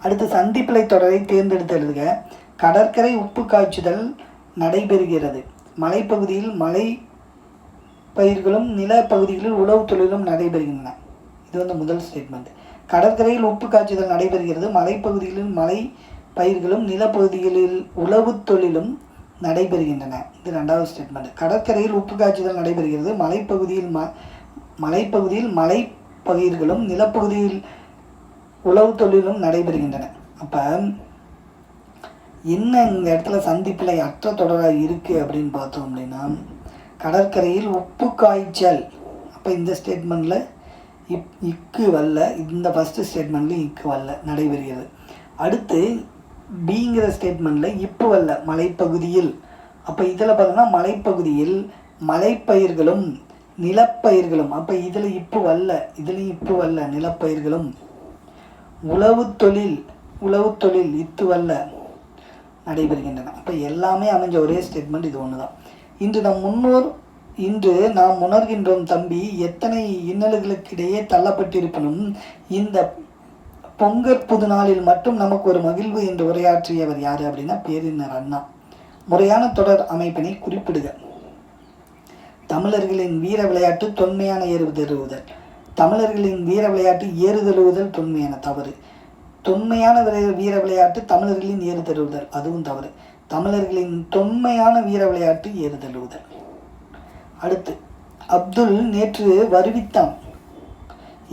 அடுத்து சந்திப்பிழை தொடரை தேர்ந்தெடுத்து எழுதுக. கடற்கரை உப்பு காய்ச்சுதல் நடைபெறுகிறது. மலைப்பகுதியில் மலை பயிர்களும் நிலப்பகுதிகளில் உழவு தொழிலும் நடைபெறுகின்றன. இது முதல் ஸ்டேட்மெண்ட். கடற்கரையில் உப்பு காய்ச்சுதல் நடைபெறுகிறது. மலைப்பகுதிகளில் மலை பயிர்களும் நிலப்பகுதிகளில் உழவு தொழிலும் நடைபெறுகின்றன. இது ரெண்டாவது ஸ்டேட்மெண்ட். கடற்கரையில் உப்பு காய்ச்சுதல் நடைபெறுகிறது. மலைப்பகுதியில் மலை பயிர்களும் நிலப்பகுதியில் உழவு தொழிலும் நடைபெறுகின்றன. அப்போ என்ன இந்த இடத்துல சந்திப்பிழை அற்ற தொடராக இருக்குது அப்படின்னு பார்த்தோம் அப்படின்னா, கடற்கரையில் உப்பு காய்ச்சல், அப்போ இந்த ஸ்டேட்மெண்ட்டில் இக்கு வரல, இந்த ஃபஸ்ட்டு ஸ்டேட்மெண்ட்லேயும் இக்கு வரல, நடைபெறுகிறது. அடுத்து பிங்கிற ஸ்டேட்மெண்ட்டில் இப்பு வரல, மலைப்பகுதியில். அப்போ இதில் பார்த்தோன்னா மலைப்பகுதியில் மலைப்பயிர்களும் நிலப்பயிர்களும், அப்போ இதில் இப்பு வரல, இதுலேயும் இப்பு வரல, நிலப்பயிர்களும். உழவு தொழில் இத்து வரல, நடைபெறுகின்றன. அப்போ எல்லாமே அமைஞ்ச ஒரே ஸ்டேட்மெண்ட் இது ஒன்று தான். இன்று நாம் உணர்கின்றோம் தம்பி, எத்தனை இன்னல்களுக்கிடையே தள்ளப்பட்டிருப்பினும் இந்த பொங்கற் புது நாளில் மட்டும் நமக்கு ஒரு மகிழ்வு என்று உரையாற்றியவர் யார் அப்படின்னா பேரினர் அண்ணா. முறையான தொடர் அமைப்பினை குறிப்பிடுக. தமிழர்களின் வீர விளையாட்டு தொன்மையான ஏறுதழுவுதல். தமிழர்களின் வீர விளையாட்டு ஏறுதழுவுதல் தொன்மையான, தவறு. தொன்மையான வீர விளையாட்டு தமிழர்களின் ஏறுதழுவுதல், அதுவும் தவறு. தமிழர்களின் தொன்மையான வீர விளையாட்டு ஏறுதழுவுதல். அடுத்து அப்துல் நேற்று வருவித்தான்,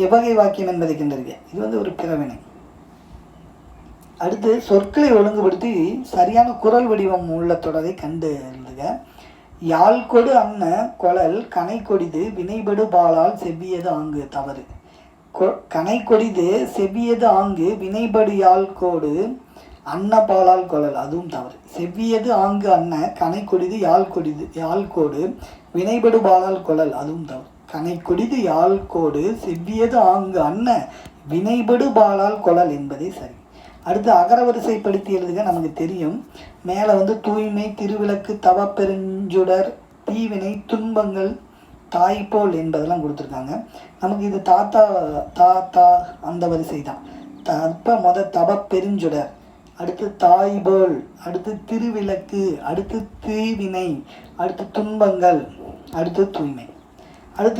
எவ்வகை வாக்கியம் என்பதை கண்டறிக. இது ஒரு பிறவினை. அடுத்து சொற்களை ஒழுங்குபடுத்தி சரியான குரல் வடிவம் உள்ள தொடரை கண்டு எழுதுக. யாழ் கொடு அன்ன கொழல் கனை கொடிது வினைபடு பாலால் செவ்வியது ஆங்கு, தவறு. கனை கொடிது செவ்வியது ஆங்கு வினைபடு யாழ் கோடு அன்ன பாலால் கொழல், அதுவும் தவறு. செவ்வியது ஆங்கு அன்ன கனை கொடிது யாழ் கோடு வினைபடு பாலால் கொழல், அதுவும் தவறு. கனை கொடிது யாழ் கோடு செவ்வியது ஆங்கு அன்ன வினைபடு பாலால் கொழல் என்பதே சரி. அடுத்து அகரவரிசைப்படுத்தி எழுதுக. நமக்கு தெரியும், மேலே தூய்மை, திருவிளக்கு, தவப்பெருஞ்சுடர், தீவினை, துன்பங்கள், தாய்போல் என்பதெல்லாம் கொடுத்துருக்காங்க. நமக்கு இது தாத்தா அந்த வரிசை தான். இப்போ தவப்பெருஞ்சுடர், அடுத்து தாய்போல், அடுத்து திருவிளக்கு, அடுத்து தீவினை, அடுத்து துன்பங்கள், அடுத்து தூய்மை.